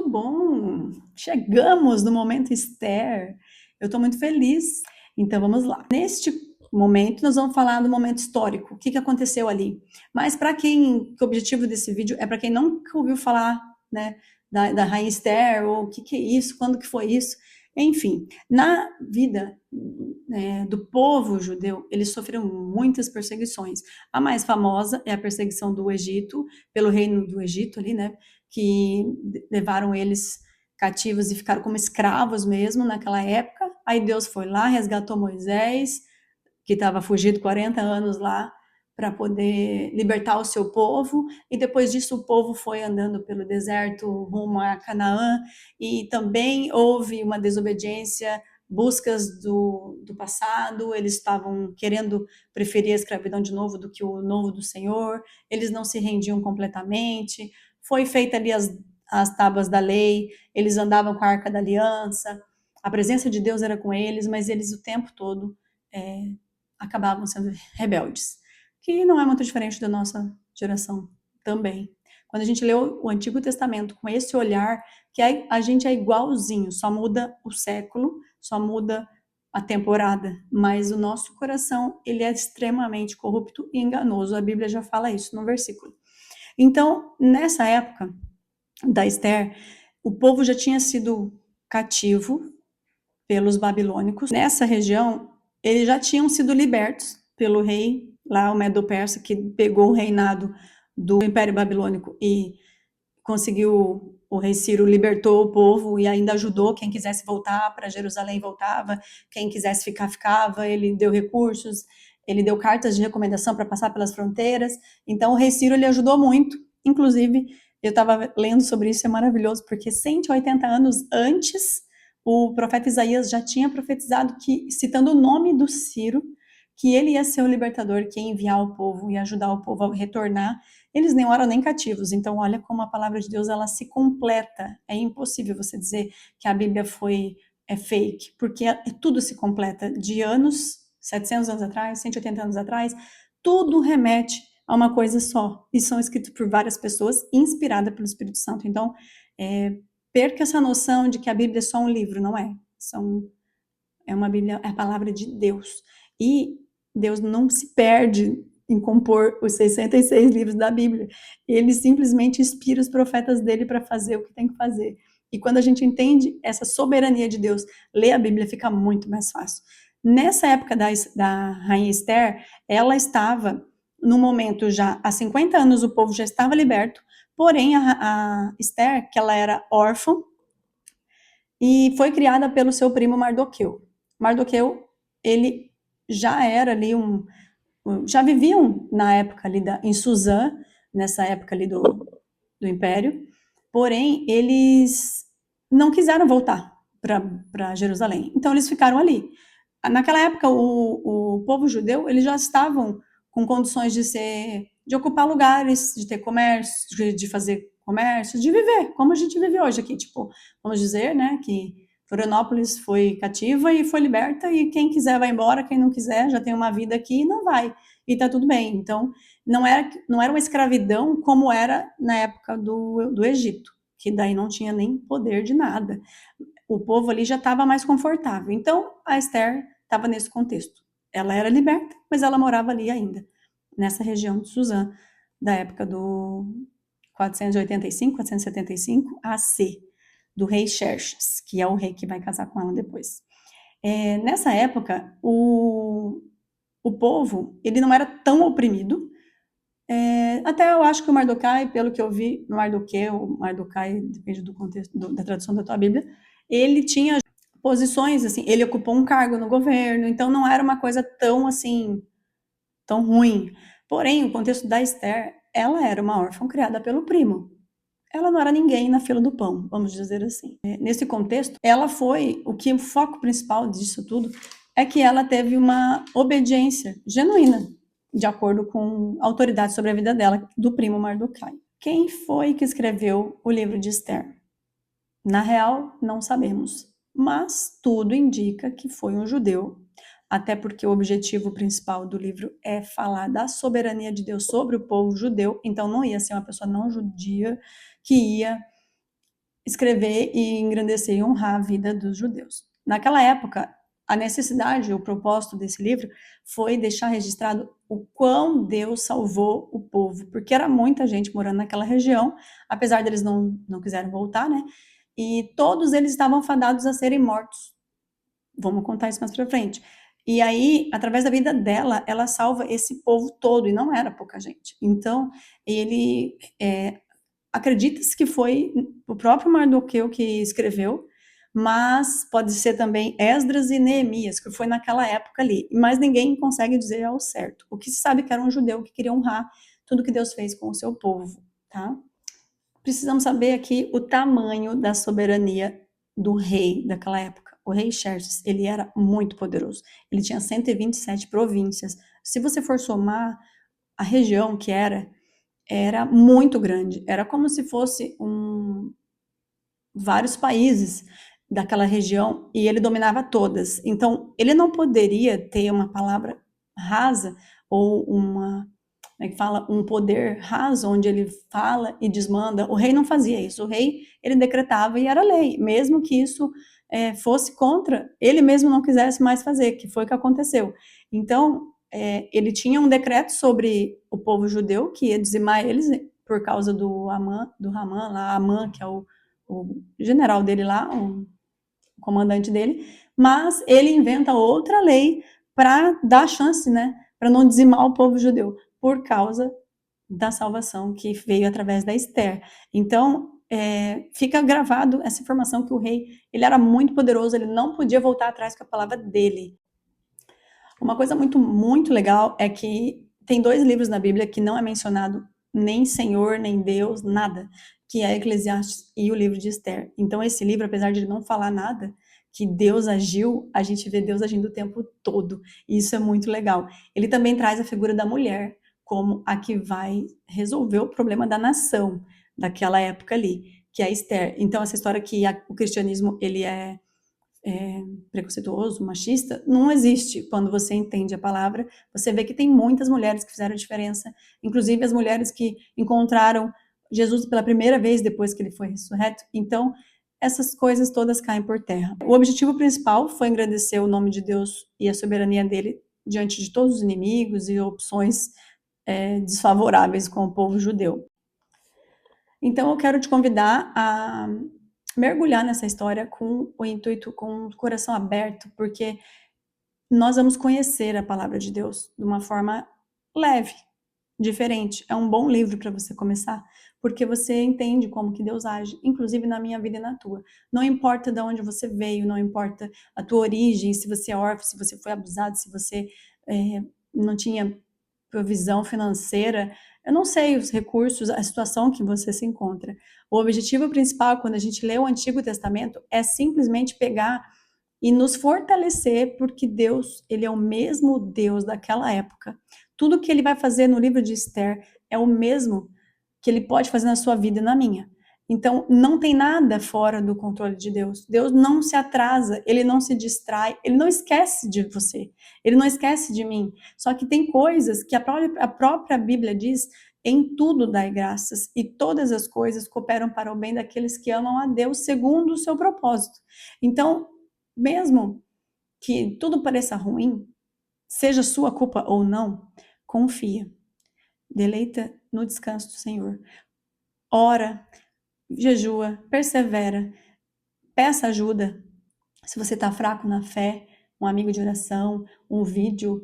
muito bom! Chegamos no momento Esther. Eu estou muito feliz. Então vamos lá. Neste momento, nós vamos falar do momento histórico, o que, que aconteceu ali. Mas para quem, que o objetivo desse vídeo é para quem nunca ouviu falar, né, da Rainha Esther, ou o que, que é isso, quando que foi isso. Enfim, na vida do povo judeu, eles sofreram muitas perseguições. A mais famosa é a perseguição do Egito, pelo reino do Egito ali, né, que levaram eles cativos e ficaram como escravos mesmo naquela época. Aí Deus foi lá, resgatou Moisés, que estava fugido 40 anos lá, para poder libertar o seu povo, e depois disso o povo foi andando pelo deserto rumo a Canaã, e também houve uma desobediência, buscas do passado, eles estavam querendo preferir a escravidão de novo do que o novo do Senhor, eles não se rendiam completamente, foi feita ali as tábuas da lei, eles andavam com a Arca da Aliança, a presença de Deus era com eles, mas eles o tempo todo acabavam sendo rebeldes, que não é muito diferente da nossa geração também. Quando a gente lê o Antigo Testamento com esse olhar, que a gente é igualzinho, só muda o século, só muda a temporada, mas o nosso coração, ele é extremamente corrupto e enganoso. A Bíblia já fala isso no versículo. Então, nessa época da Esther, o povo já tinha sido cativo pelos babilônicos. Nessa região, eles já tinham sido libertos pelo rei, lá o Medo-Persa, que pegou o reinado do Império Babilônico e conseguiu, o rei Ciro libertou o povo e ainda ajudou quem quisesse voltar para Jerusalém, voltava, quem quisesse ficar, ficava, ele deu recursos, ele deu cartas de recomendação para passar pelas fronteiras, então o rei Ciro ele ajudou muito, inclusive eu estava lendo sobre isso, é maravilhoso, porque 180 anos antes, o profeta Isaías já tinha profetizado que, citando o nome do Ciro, que ele ia ser o libertador, que ia enviar o povo e ajudar o povo a retornar. Eles nem eram nem cativos, então olha como a palavra de Deus ela se completa. É impossível você dizer que a Bíblia é fake, porque tudo se completa. De anos, 700 anos atrás, 180 anos atrás, tudo remete a uma coisa só, e são escritos por várias pessoas, inspirada pelo Espírito Santo. Então, perca essa noção de que a Bíblia é só um livro, não é. É uma Bíblia, é a palavra de Deus. E Deus não se perde em compor os 66 livros da Bíblia. Ele simplesmente inspira os profetas dele para fazer o que tem que fazer. E quando a gente entende essa soberania de Deus, ler a Bíblia fica muito mais fácil. Nessa época da Rainha Esther, ela estava no momento já, há 50 anos o povo já estava liberto, porém a Esther, que ela era órfã, e foi criada pelo seu primo Mardoqueu. Mardoqueu, ele já era ali já viviam na época ali em Suzã, nessa época ali do Império, porém eles não quiseram voltar para Jerusalém, então eles ficaram ali. Naquela época o povo judeu eles já estavam com condições de ocupar lugares, de ter comércio, de fazer comércio, de viver como a gente vive hoje aqui, tipo, vamos dizer, né, que Florianópolis foi cativa e foi liberta, e quem quiser vai embora, quem não quiser já tem uma vida aqui e não vai, e tá tudo bem. Então, não era uma escravidão como era na época do Egito, que daí não tinha nem poder de nada. O povo ali já estava mais confortável. Então, a Esther estava nesse contexto. Ela era liberta, mas ela morava ali ainda, nessa região de Suzã, da época do 485, 475 AC, do rei Xerxes, que é o rei que vai casar com ela depois. Nessa época, o povo ele não era tão oprimido. Até eu acho que o Mardoquai, pelo que eu vi, Mardoquai, depende do contexto, da tradução da tua Bíblia, ele tinha posições, assim, ele ocupou um cargo no governo, então não era uma coisa tão, assim, tão ruim. Porém, o contexto da Esther, ela era uma órfã criada pelo primo. Ela não era ninguém na fila do pão, vamos dizer assim. Nesse contexto, o foco principal disso tudo é que ela teve uma obediência genuína, de acordo com a autoridade sobre a vida dela, do primo Mardoquai. Quem foi que escreveu o livro de Esther? Na real, não sabemos, mas tudo indica que foi um judeu, até porque o objetivo principal do livro é falar da soberania de Deus sobre o povo judeu, então não ia ser uma pessoa não judia que ia escrever e engrandecer e honrar a vida dos judeus. Naquela época, a necessidade, o propósito desse livro foi deixar registrado o quão Deus salvou o povo, porque era muita gente morando naquela região, apesar deles não quiserem voltar, né? E todos eles estavam fadados a serem mortos. Vamos contar isso mais pra frente. E aí, através da vida dela, ela salva esse povo todo, e não era pouca gente. Então, ele acredita-se que foi o próprio Mardoqueu que escreveu, mas pode ser também Esdras e Neemias, que foi naquela época ali. Mas ninguém consegue dizer ao certo. O que se sabe é que era um judeu que queria honrar tudo que Deus fez com o seu povo, tá? Precisamos saber aqui o tamanho da soberania do rei daquela época. O rei Xerxes, ele era muito poderoso. Ele tinha 127 províncias. Se você for somar a região que era muito grande. Era como se fosse vários países daquela região e ele dominava todas. Então, ele não poderia ter uma palavra rasa ou como é que fala, um poder raso onde ele fala e desmanda. O rei não fazia isso. O rei, ele decretava e era lei, mesmo que isso fosse contra, ele mesmo não quisesse mais fazer, que foi o que aconteceu. Então, ele tinha um decreto sobre o povo judeu que ia dizimar eles por causa do Haman lá, Amã, que é o general dele lá, o comandante dele, mas ele inventa outra lei para dar chance, né, para não dizimar o povo judeu, por causa da salvação que veio através da Esther. Então, fica gravado essa informação que o rei, ele era muito poderoso, ele não podia voltar atrás com a palavra dele. Uma coisa muito, muito legal é que tem 2 livros na Bíblia que não é mencionado nem Senhor, nem Deus, nada, que é Eclesiastes e o livro de Esther. Então esse livro, apesar de ele não falar nada, que Deus agiu, a gente vê Deus agindo o tempo todo, e isso é muito legal. Ele também traz a figura da mulher como a que vai resolver o problema da nação daquela época ali, que é Esther. Então essa história que o cristianismo, ele é preconceituoso, machista, não existe. Quando você entende a palavra, você vê que tem muitas mulheres que fizeram diferença, inclusive as mulheres que encontraram Jesus pela primeira vez depois que ele foi ressurreto. Então, essas coisas todas caem por terra. O objetivo principal foi engrandecer o nome de Deus e a soberania dele diante de todos os inimigos e opções desfavoráveis com o povo judeu. Então, eu quero te convidar a mergulhar nessa história com o intuito, com o coração aberto, porque nós vamos conhecer a palavra de Deus de uma forma leve, diferente. É um bom livro para você começar, porque você entende como que Deus age, inclusive na minha vida e na tua. Não importa de onde você veio, não importa a tua origem, se você é órfão, se você foi abusado, se você não tinha provisão financeira, eu não sei os recursos, a situação que você se encontra. O objetivo principal, quando a gente lê o Antigo Testamento, é simplesmente pegar e nos fortalecer, porque Deus, ele é o mesmo Deus daquela época. Tudo que ele vai fazer no livro de Esther é o mesmo que ele pode fazer na sua vida e na minha. Então, não tem nada fora do controle de Deus. Deus não se atrasa, ele não se distrai, ele não esquece de você, ele não esquece de mim. Só que tem coisas que a própria Bíblia diz: em tudo dai graças, e todas as coisas cooperam para o bem daqueles que amam a Deus segundo o seu propósito. Então, mesmo que tudo pareça ruim, seja sua culpa ou não, confia. Deleita no descanso do Senhor. Ora, jejua, persevera, peça ajuda. Se você está fraco na fé, um amigo de oração, um vídeo,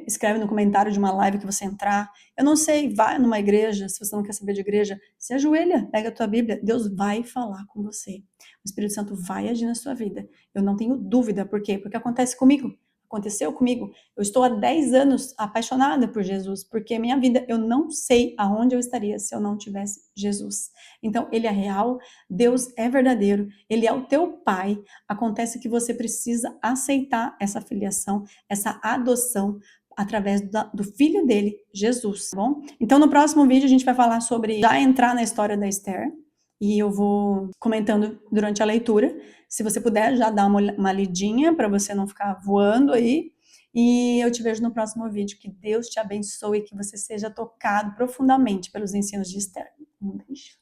escreve no comentário de uma live que você entrar. Eu não sei, vai numa igreja, se você não quer saber de igreja, se ajoelha, pega a tua Bíblia, Deus vai falar com você. O Espírito Santo vai agir na sua vida. Eu não tenho dúvida, por quê? Porque acontece comigo. Aconteceu comigo. Eu estou há 10 anos apaixonada por Jesus, porque minha vida, eu não sei aonde eu estaria se eu não tivesse Jesus. Então, ele é real, Deus é verdadeiro, ele é o teu pai. Acontece que você precisa aceitar essa filiação, essa adoção através do filho dele, Jesus, tá bom? Então, no próximo vídeo a gente vai falar sobre já entrar na história da Esther, e eu vou comentando durante a leitura. Se você puder, já dá uma lidinha para você não ficar voando aí. E eu te vejo no próximo vídeo. Que Deus te abençoe e que você seja tocado profundamente pelos ensinos de Esther. Um beijo.